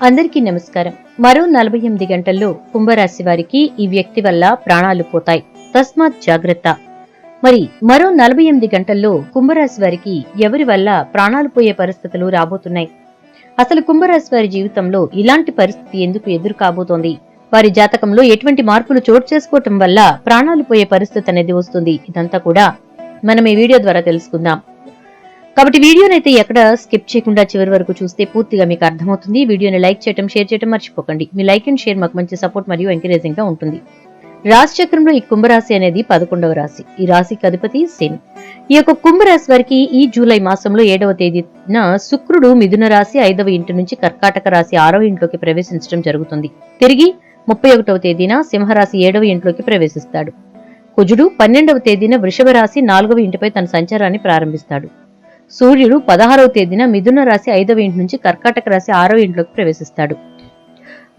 అందరికీ నమస్కారం. మరో 48 గంటల్లో కుంభరాశి వారికి ఈ వ్యక్తి వల్ల ప్రాణాలు పోతాయి, తస్మాత్ జాగ్రత్త. మరి మరో 48 గంటల్లో కుంభరాశి వారికి ఎవరి వల్ల ప్రాణాలు పోయే పరిస్థితులు రాబోతున్నాయి? అసలు కుంభరాశి వారి జీవితంలో ఇలాంటి పరిస్థితి ఎందుకు ఎదురు కాబోతోంది? వారి జాతకంలో ఎటువంటి మార్పులు చోటు చేసుకోవటం వల్ల ప్రాణాలు పోయే పరిస్థితి అనేది వస్తుంది? ఇదంతా కూడా మనం ఈ వీడియో ద్వారా తెలుసుకుందాం. కాబట్టి వీడియోనైతే ఎక్కడ స్కిప్ చేయకుండా చివరి వరకు చూస్తే పూర్తిగా మీకు అర్థమవుతుంది. వీడియోని లైక్ చేయడం, షేర్ చేయడం మర్చిపోకండి. మీ లైక్ అండ్ షేర్ మాకు మంచి సపోర్ట్ మరియు ఎంకరేజింగ్ గా ఉంటుంది. రాశి చక్రంలో ఈ కుంభరాశి అనేది 11వ రాశి. ఈ రాశికి అధిపతి శని. ఈ యొక్క కుంభరాశి వారికి ఈ జూలై మాసంలో 7వ తేదీన శుక్రుడు మిథున రాశి 5వ ఇంటి నుంచి కర్కాటక రాశి 6వ ఇంట్లోకి ప్రవేశించడం జరుగుతుంది. తిరిగి 31వ తేదీన సింహరాశి 7వ ఇంట్లోకి ప్రవేశిస్తాడు. కుజుడు 12వ తేదీన వృషభ రాశి 4వ ఇంటిపై తన సంచారాన్ని ప్రారంభిస్తాడు. సూర్యుడు 16వ తేదీన మిథున రాశి 5వ ఇంటి నుంచి కర్కాటక రాశి 6వ ఇంట్లోకి ప్రవేశిస్తాడు.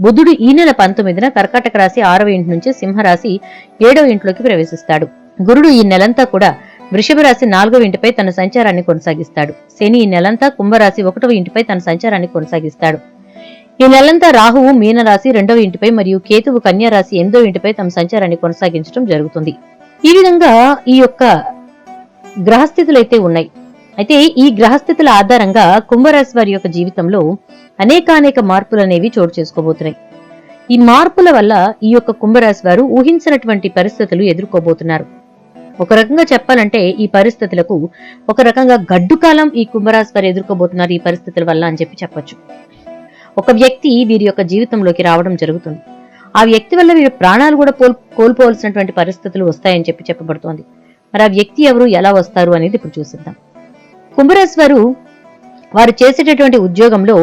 బుధుడు ఈ నెల 19న కర్కాటక రాశి 6వ ఇంటి నుంచి సింహరాశి 7వ ఇంట్లోకి ప్రవేశిస్తాడు. గురుడు ఈ నెలంతా కూడా వృషభ రాశి 4వ ఇంటిపై తన సంచారాన్ని కొనసాగిస్తాడు. శని ఈ నెలంతా కుంభరాశి 1వ ఇంటిపై తన సంచారాన్ని కొనసాగిస్తాడు. ఈ నెలంతా రాహువు మీనరాశి 2వ ఇంటిపై మరియు కేతువు కన్యా రాశి 8వ ఇంటిపై తమ సంచారాన్ని కొనసాగించడం జరుగుతుంది. ఈ విధంగా ఈ యొక్క గ్రహస్థితులైతే ఉన్నాయి. అయితే ఈ గ్రహస్థితుల ఆధారంగా కుంభరాశి వారి యొక్క జీవితంలో అనేక మార్పులు అనేవి చోటు చేసుకోబోతున్నాయి. ఈ మార్పుల వల్ల ఈ యొక్క కుంభరాశి వారు ఊహించినటువంటి పరిస్థితులు ఎదుర్కోబోతున్నారు. ఒక రకంగా చెప్పాలంటే ఈ పరిస్థితులకు ఒక రకంగా గడ్డు కాలం ఈ కుంభరాశి వారు ఎదుర్కోబోతున్నారు ఈ పరిస్థితుల వల్ల అని చెప్పొచ్చు. ఒక వ్యక్తి వీరి యొక్క జీవితంలోకి రావడం జరుగుతుంది. ఆ వ్యక్తి వల్ల వీరి ప్రాణాలు కూడా కోల్పోవలసినటువంటి పరిస్థితులు వస్తాయని చెప్పబడుతోంది. మరి ఆ వ్యక్తి ఎవరు, ఎలా వస్తారు అనేది ఇప్పుడు చూసిద్దాం. కుంభరాశి వారు చేసేటటువంటి ఉద్యోగంలో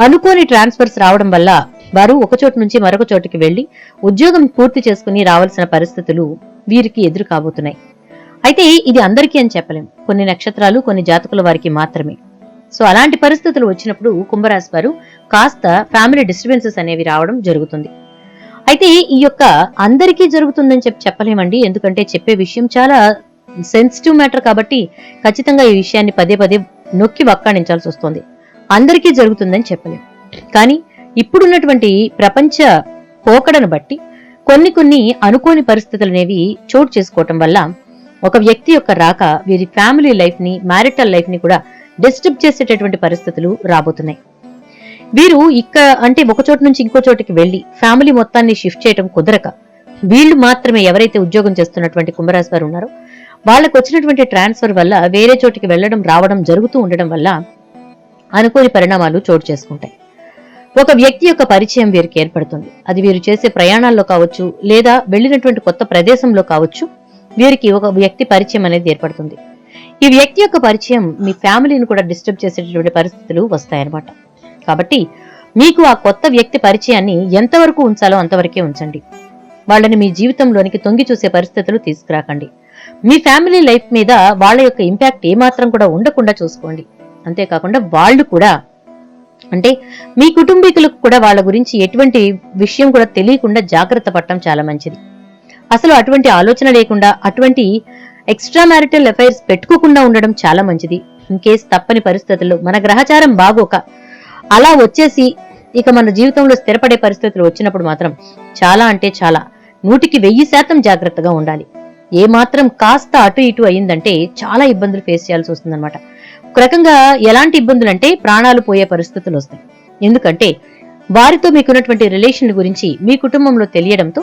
అనుకోని ట్రాన్స్ఫర్స్ రావడం వల్ల వారు ఒక చోటు నుంచి మరొక చోటుకి వెళ్లి ఉద్యోగం పూర్తి చేసుకుని రావాల్సిన పరిస్థితులు వీరికి ఎదురు కాబోతున్నాయి. అయితే ఇది అందరికీ అని చెప్పలేం. కొన్ని నక్షత్రాలు, కొన్ని జాతకుల వారికి మాత్రమే. సో అలాంటి పరిస్థితులు వచ్చినప్పుడు కుంభరాశి వారు కాస్త ఫ్యామిలీ డిస్టర్బెన్సెస్ అనేవి రావడం జరుగుతుంది. అయితే ఈ యొక్క అందరికీ జరుగుతుందని చెప్పలేమండి. ఎందుకంటే చెప్పే విషయం చాలా సెన్సిటివ్ మ్యాటర్ కాబట్టి ఖచ్చితంగా ఈ విషయాన్ని పదే నొక్కి వక్కాణించాల్సి వస్తుంది. అందరికీ జరుగుతుందని చెప్పలేం. కానీ ఇప్పుడున్నటువంటి ప్రపంచ పోకడను బట్టి కొన్ని అనుకోని పరిస్థితులు అనేవి చోటు చేసుకోవటం వల్ల ఒక వ్యక్తి యొక్క రాక వీరి ఫ్యామిలీ లైఫ్ ని, మ్యారిటల్ లైఫ్ ని కూడా డిస్టర్బ్ చేసేటటువంటి పరిస్థితులు రాబోతున్నాయి. వీరు అంటే ఒక చోటు నుంచి ఇంకో చోటికి వెళ్లి ఫ్యామిలీ మొత్తాన్ని షిఫ్ట్ చేయడం కుదరక వీళ్ళు మాత్రమే ఎవరైతే ఉద్యోగం చేస్తున్నటువంటి కుంభరాశి వారు ఉన్నారో వాళ్ళకు వచ్చినటువంటి ట్రాన్స్ఫర్ వల్ల వేరే చోటికి వెళ్లడం రావడం జరుగుతూ ఉండడం వల్ల అనుకోని పరిణామాలు చోటు చేసుకుంటాయి. ఒక వ్యక్తి యొక్క పరిచయం వీరికి ఏర్పడుతుంది. అది వీరు చేసే ప్రయాణాల్లో కావచ్చు, లేదా వెళ్లినటువంటి కొత్త ప్రదేశంలో కావచ్చు, వీరికి ఒక వ్యక్తి పరిచయం అనేది ఏర్పడుతుంది. ఈ వ్యక్తి యొక్క పరిచయం మీ ఫ్యామిలీని కూడా డిస్టర్బ్ చేసేటటువంటి పరిస్థితులు వస్తాయన్నమాట. కాబట్టి మీకు ఆ కొత్త వ్యక్తి పరిచయాన్ని ఎంతవరకు ఉంచాలో అంతవరకే ఉంచండి. వాళ్ళని మీ జీవితంలోనికి తొంగి చూసే పరిస్థితులు తీసుకురాకండి. మీ ఫ్యామిలీ లైఫ్ మీద వాళ్ళ యొక్క ఇంపాక్ట్ ఏమాత్రం కూడా ఉండకుండా చూసుకోండి. అంతేకాకుండా వాళ్ళు కూడా, అంటే మీ కుటుంబీకులకు కూడా వాళ్ళ గురించి ఎటువంటి విషయం కూడా తెలియకుండా జాగ్రత్త పడటం చాలా మంచిది. అసలు అటువంటి ఆలోచన లేకుండా, అటువంటి ఎక్స్ట్రా మ్యారిటల్ అఫైర్స్ పెట్టుకోకుండా ఉండడం చాలా మంచిది. ఇన్ కేస్ తప్పని పరిస్థితుల్లో మన గ్రహచారం బాగోక అలా వచ్చేసి ఇక మన జీవితంలో స్థిరపడే పరిస్థితులు వచ్చినప్పుడు మాత్రం చాలా, అంటే చాలా 100% జాగ్రత్తగా ఉండాలి. ఏ మాత్రం కాస్త అటు ఇటు అయిందంటే చాలా ఇబ్బందులు ఫేస్ చేయాల్సి వస్తుందన్నమాట. ఒక రకంగా ఎలాంటి ఇబ్బందులు అంటే ప్రాణాలు పోయే పరిస్థితులు వస్తాయి. ఎందుకంటే వారితో మీకున్నటువంటి రిలేషన్ గురించి మీ కుటుంబంలో తెలియడంతో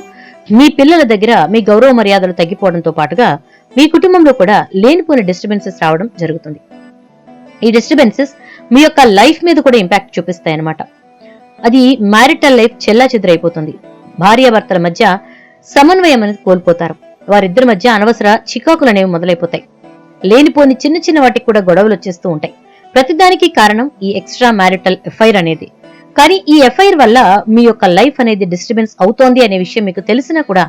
మీ పిల్లల దగ్గర మీ గౌరవ మర్యాదలు తగ్గిపోవడంతో పాటుగా మీ కుటుంబంలో కూడా లేనిపోని డిస్టర్బెన్సెస్ రావడం జరుగుతుంది. ఈ డిస్టర్బెన్సెస్ మీ యొక్క లైఫ్ మీద కూడా ఇంపాక్ట్ చూపిస్తాయన్నమాట. అది మ్యారిటల్ లైఫ్ చెల్లాచెదురైపోతుంది. భార్యాభర్తల మధ్య సమన్వయం అనేది కోల్పోతారు. వారిద్దరి మధ్య అనవసర చికాకులు అనేవి మొదలైపోతాయి. లేనిపోని చిన్న వాటికి కూడా గొడవలు వచ్చేస్తూ ఉంటాయి. ప్రతిదానికి కారణం ఈ ఎక్స్ట్రా మ్యారిటల్ ఎఫైర్ అనేది. కానీ ఈ ఎఫైర్ వల్ల మీ యొక్క లైఫ్ అనేది డిస్టర్బెన్స్ అవుతోంది అనే విషయం మీకు తెలిసినా కూడా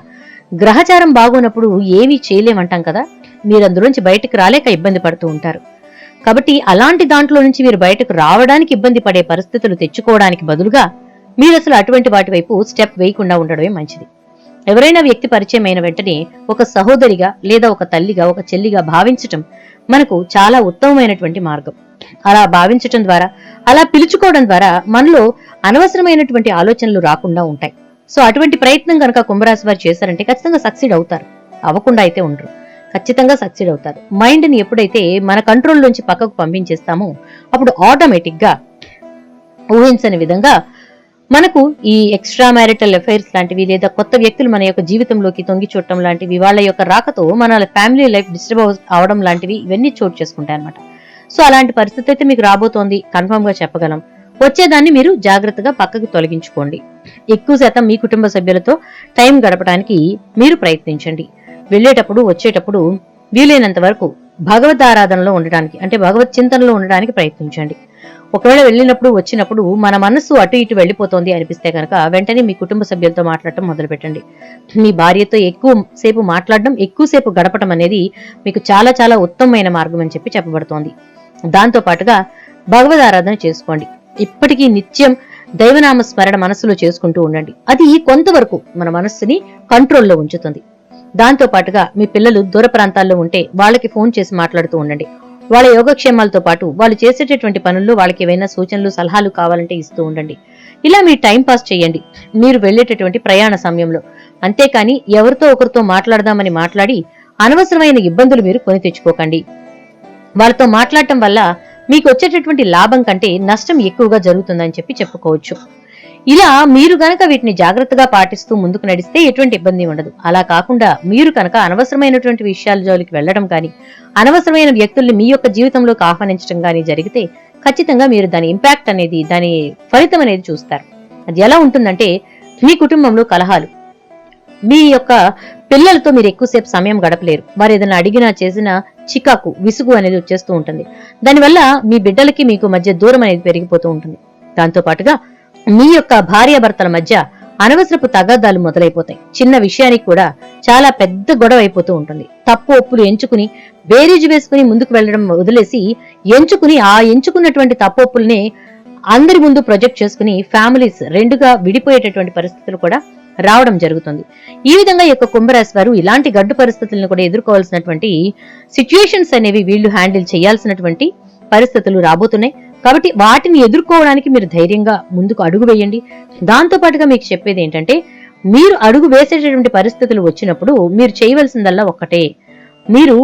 గ్రహచారం బాగున్నప్పుడు ఏమీ చేయలేమంటాం కదా, మీరు అందులోంచి బయటకు రాలేక ఇబ్బంది పడుతూ ఉంటారు. కాబట్టి అలాంటి దాంట్లో నుంచి మీరు బయటకు రావడానికి ఇబ్బంది పడే పరిస్థితులు తెచ్చుకోవడానికి బదులుగా మీరు అసలు అటువంటి వాటి వైపు స్టెప్ వేయకుండా ఉండడమే మంచిది. ఎవరైనా వ్యక్తి పరిచయం అయిన వెంటనే ఒక సహోదరిగా, లేదా ఒక తల్లిగా, ఒక చెల్లిగా భావించటం మనకు చాలా ఉత్తమమైనటువంటి మార్గం. అలా భావించటం ద్వారా, అలా పిలుచుకోవడం ద్వారా మనలో అనవసరమైనటువంటి ఆలోచనలు రాకుండా ఉంటాయి. సో అటువంటి ప్రయత్నం కనుక కుంభరాశి వారు చేశారంటే ఖచ్చితంగా సక్సీడ్ అవుతారు. అవ్వకుండా అయితే ఉండరు, ఖచ్చితంగా సక్సీడ్ అవుతారు. మైండ్ ని ఎప్పుడైతే మన కంట్రోల్ నుంచి పక్కకు పంపించేస్తామో అప్పుడు ఆటోమేటిక్ గా ఊహించని విధంగా మనకు ఈ ఎక్స్ట్రా మ్యారిటల్ అఫైర్స్ లాంటివి, లేదా కొత్త వ్యక్తులు మన యొక్క జీవితంలోకి తొంగి చూడటం లాంటివి, వాళ్ళ యొక్క రాకతో మన ఫ్యామిలీ లైఫ్ డిస్టర్బ్ అవడం లాంటివి ఇవన్నీ చోటు చేసుకుంటాయి అనమాట. సో అలాంటి పరిస్థితి అయితే మీకు రాబోతోంది, కన్ఫర్మ్ గా చెప్పగలం. వచ్చేదాన్ని మీరు జాగ్రత్తగా పక్కకు తొలగించుకోండి. ఎక్కువ శాతం మీ కుటుంబ సభ్యులతో టైం గడపడానికి మీరు ప్రయత్నించండి. వెళ్ళేటప్పుడు వచ్చేటప్పుడు వీలైనంత వరకు భగవద్ ఆరాధనలో ఉండడానికి, అంటే భగవత్ చింతనలో ఉండడానికి ప్రయత్నించండి. ఒకవేళ వెళ్ళినప్పుడు వచ్చినప్పుడు మన మనస్సు అటు ఇటు వెళ్ళిపోతోంది అనిపిస్తే కనుక వెంటనే మీ కుటుంబ సభ్యులతో మాట్లాడటం మొదలు పెట్టండి. మీ భార్యతో ఎక్కువ సేపు మాట్లాడడం, ఎక్కువసేపు గడపడం అనేది మీకు చాలా చాలా ఉత్తమమైన మార్గం అని చెప్పి చెప్పబడుతోంది. దాంతో పాటుగా భగవద్ ఆరాధన చేసుకోండి. ఇప్పటికీ నిత్యం దైవనామ స్మరణ మనస్సులో చేసుకుంటూ ఉండండి. అది కొంతవరకు మన మనస్సుని కంట్రోల్లో ఉంచుతుంది. దాంతో పాటుగా మీ పిల్లలు దూర ప్రాంతాల్లో ఉంటే వాళ్ళకి ఫోన్ చేసి మాట్లాడుతూ ఉండండి. వాళ్ళ యోగక్షేమాలతో పాటు వాళ్ళు చేసేటటువంటి పనుల్లో వాళ్ళకి ఏవైనా సూచనలు సలహాలు కావాలంటే ఇస్తూ ఉండండి. ఇలా మీరు టైం పాస్ చేయండి మీరు వెళ్లేటటువంటి ప్రయాణ సమయంలో. అంతేకాని ఎవరితో ఒకరితో మాట్లాడదామని మాట్లాడి అనవసరమైన ఇబ్బందులు మీరు కొని తెచ్చుకోకండి. వాళ్ళతో మాట్లాడటం వల్ల మీకు వచ్చేటటువంటి లాభం కంటే నష్టం ఎక్కువగా జరుగుతుందని చెప్పి చెప్పుకోవచ్చు. ఇలా మీరు గనక వీటిని జాగ్రత్తగా పాటిస్తూ ముందుకు నడిస్తే ఎటువంటి ఇబ్బంది ఉండదు. అలా కాకుండా మీరు కనుక అనవసరమైనటువంటి విషయాల జోలికి వెళ్లడం కానీ, అనవసరమైన వ్యక్తుల్ని మీ యొక్క జీవితంలోకి ఆహ్వానించడం కానీ జరిగితే ఖచ్చితంగా మీరు దాని ఇంపాక్ట్ అనేది, దాని ఫలితం అనేది చూస్తారు. అది ఎలా ఉంటుందంటే, మీ కుటుంబంలో కలహాలు, మీ యొక్క పిల్లలతో మీరు ఎక్కువసేపు సమయం గడపలేరు. వారు ఏదైనా అడిగినా చేసినా చికాకు, విసుగు అనేది వచ్చేస్తూ ఉంటుంది. దానివల్ల మీ బిడ్డలకి మీకు మధ్య దూరం అనేది పెరిగిపోతూ ఉంటుంది. దాంతో పాటుగా మీ యొక్క భార్యాభర్తల మధ్య అనవసరపు తగాదాలు మొదలైపోతాయి. చిన్న విషయానికి కూడా చాలా పెద్ద గొడవ అయిపోతూ ఉంటుంది. తప్పు ఒప్పులు ఎంచుకుని బేరీజు వేసుకుని ముందుకు వెళ్లడం వదిలేసి, ఎంచుకున్నటువంటి తప్పు ఒప్పుల్ని అందరి ముందు ప్రొజెక్ట్ చేసుకుని ఫ్యామిలీస్ రెండుగా విడిపోయేటటువంటి పరిస్థితులు కూడా రావడం జరుగుతుంది. ఈ విధంగా ఈ యొక్క కుంభరాశి వారు ఇలాంటి గడ్డు పరిస్థితులను కూడా ఎదుర్కోవాల్సినటువంటి సిచ్యుయేషన్స్ అనేవి వీళ్ళు హ్యాండిల్ చేయాల్సినటువంటి పరిస్థితులు రాబోతున్నాయి. కాబట్టి వాటిని ఎదుర్కోవడానికి మీరు ధైర్యంగా ముందుకు అడుగు వేయండి. దాంతో పాటుగా మీకు చెప్పేది ఏంటంటే, మీరు అడుగు వేసేటటువంటి పరిస్థితులు వచ్చినప్పుడు మీరు చేయవలసిందల్లా ఒక్కటే, మీరు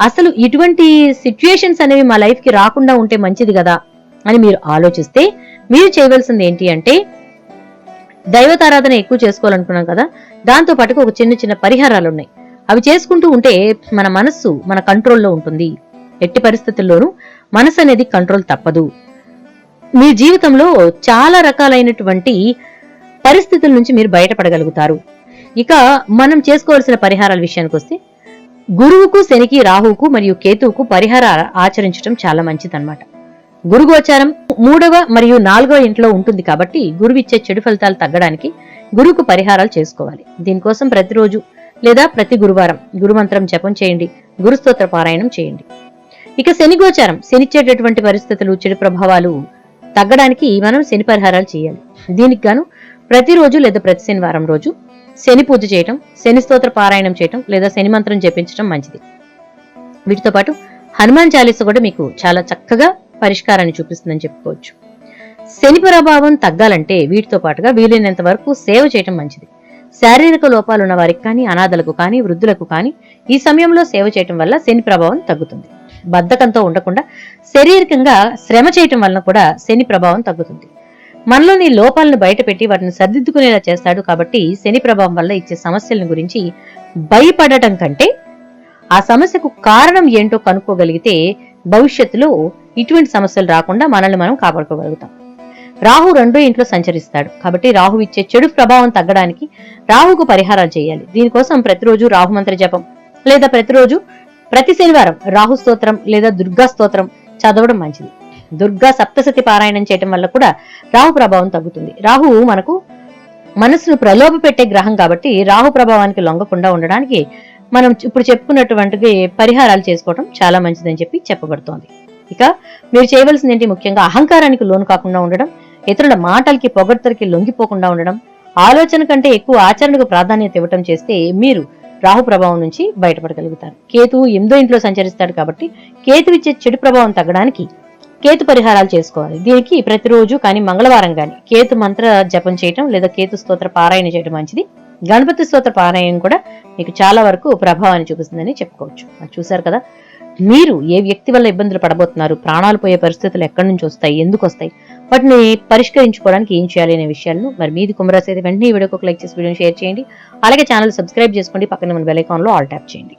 అసలు ఇటువంటి సిచ్యుయేషన్స్ అనేవి మా లైఫ్ కి రాకుండా ఉంటే మంచిది కదా అని మీరు ఆలోచిస్తే, మీరు చేయవలసింది ఏంటి అంటే, దైవతారాధన ఎక్కువ చేసుకోవాలనుకున్నాం కదా, దాంతో పాటుగా ఒక చిన్న చిన్న పరిహారాలు ఉన్నాయి. అవి చేసుకుంటూ ఉంటే మన మనస్సు మన కంట్రోల్లో ఉంటుంది. ఎట్టి పరిస్థితుల్లోనూ మనసు అనేది కంట్రోల్ తప్పదు. మీ జీవితంలో చాలా రకాలైనటువంటి పరిస్థితుల నుంచి మీరు బయటపడగలుగుతారు. ఇక మనం చేసుకోవాల్సిన పరిహారాల విషయానికి వస్తే, గురువుకు, శనికి, రాహువుకు మరియు కేతువుకు పరిహారాలు ఆచరించడం చాలా మంచిదన్నమాట. గురు గోచారం 3వ మరియు 4వ ఇంట్లో ఉంటుంది కాబట్టి గురువిచ్చే చెడు ఫలితాలు తగ్గడానికి గురువుకు పరిహారాలు చేసుకోవాలి. దీనికోసం ప్రతిరోజు లేదా ప్రతి గురువారం గురుమంత్రం జపం చేయండి, గురుస్తోత్ర పారాయణం చేయండి. ఇక శని గోచారం, శనిచ్చేటటువంటి పరిస్థితులు, చెడు ప్రభావాలు తగ్గడానికి మనం శని పరిహారాలు చేయాలి. దీనికి గాను ప్రతిరోజు లేదా ప్రతి శనివారం రోజు శని పూజ చేయటం, శని స్తోత్ర పారాయణం చేయటం లేదా శని మంత్రం జపించడం మంచిది. వీటితో పాటు హనుమాన్ చాలీస కూడా మీకు చాలా చక్కగా పరిష్కారాన్ని చూపిస్తుందని చెప్పుకోవచ్చు. శని ప్రభావం తగ్గాలంటే వీటితో పాటుగా వీలైనంత వరకు సేవ చేయటం మంచిది. శారీరక లోపాలున్న వారికి కానీ, అనాథలకు కానీ, వృద్ధులకు కానీ ఈ సమయంలో సేవ చేయటం వల్ల శని ప్రభావం తగ్గుతుంది. బద్ధకంతో ఉండకుండా శారీరకంగా శ్రమ చేయటం వలన కూడా శని ప్రభావం తగ్గుతుంది. మనలోని లోపాలను బయటపెట్టి వాటిని సర్దిద్దుకునేలా చేస్తాడు. కాబట్టి శని ప్రభావం వల్ల ఇచ్చే సమస్యలను గురించి భయపడటం కంటే ఆ సమస్యకు కారణం ఏంటో కనుక్కోగలిగితే భవిష్యత్తులో ఇటువంటి సమస్యలు రాకుండా మనల్ని మనం కాపాడుకోగలుగుతాం. రాహు 2వ ఇంట్లో సంచరిస్తాడు కాబట్టి రాహు ఇచ్చే చెడు ప్రభావం తగ్గడానికి రాహుకు పరిహారాలు చేయాలి. దీనికోసం ప్రతిరోజు రాహు మంత్ర జపం లేదా ప్రతి శనివారం రాహు స్తోత్రం లేదా దుర్గా స్తోత్రం చదవడం మంచిది. దుర్గా సప్తశతి పారాయణం చేయటం వల్ల కూడా రాహు ప్రభావం తగ్గుతుంది. రాహు మనకు మనసును ప్రలోభ పెట్టే గ్రహం కాబట్టి రాహు ప్రభావానికి లొంగకుండా ఉండడానికి మనం ఇప్పుడు చెప్పుకున్నటువంటి పరిహారాలు చేసుకోవడం చాలా మంచిదని చెప్పి చెప్పబడుతోంది. ఇక మీరు చేయవలసింది ఏంటి, ముఖ్యంగా అహంకారానికి లోను కాకుండా ఉండడం, ఇతరుల మాటలకి పొగడ్తలకి లొంగిపోకుండా ఉండడం, ఆలోచన కంటే ఎక్కువ ఆచరణకు ప్రాధాన్యత ఇవ్వటం చేస్తే మీరు రాహు ప్రభావం నుంచి బయటపడగలుగుతారు. కేతువు 8వ ఇంట్లో సంచరిస్తాడు కాబట్టి కేతువు ఇచ్చే చెడు ప్రభావం తగ్గడానికి కేతు పరిహారాలు చేసుకోవాలి. దీనికి ప్రతిరోజు కానీ మంగళవారం కానీ కేతు మంత్ర జపం చేయటం లేదా కేతు స్తోత్ర పారాయణ చేయడం మంచిది. గణపతి స్తోత్ర పారాయణం కూడా మీకు చాలా వరకు ప్రభావాన్ని చూపిస్తుందని చెప్పుకోవచ్చు. మరి చూసారు కదా, మీరు ఏ వ్యక్తి వల్ల ఇబ్బందులు పడబోతున్నారు, ప్రాణాలు పోయే పరిస్థితులు ఎక్కడి నుంచి వస్తాయి, ఎందుకు వస్తాయి, వాటిని పరిష్కరించుకోవడానికి ఏం చేయాలి అనే విషయాలను మరి మీది కుంభరాశి అయితే వెంటనే ఈ వీడియోకి ఒక లైక్ చేసి వీడియోని షేర్ చేయండి. అలాగే ఛానల్ సబ్స్క్రైబ్ చేసుకోండి. పక్కన ఉన్న బెల్ ఐకాన్ లో ఆల్ ట్యాప్ చేయండి.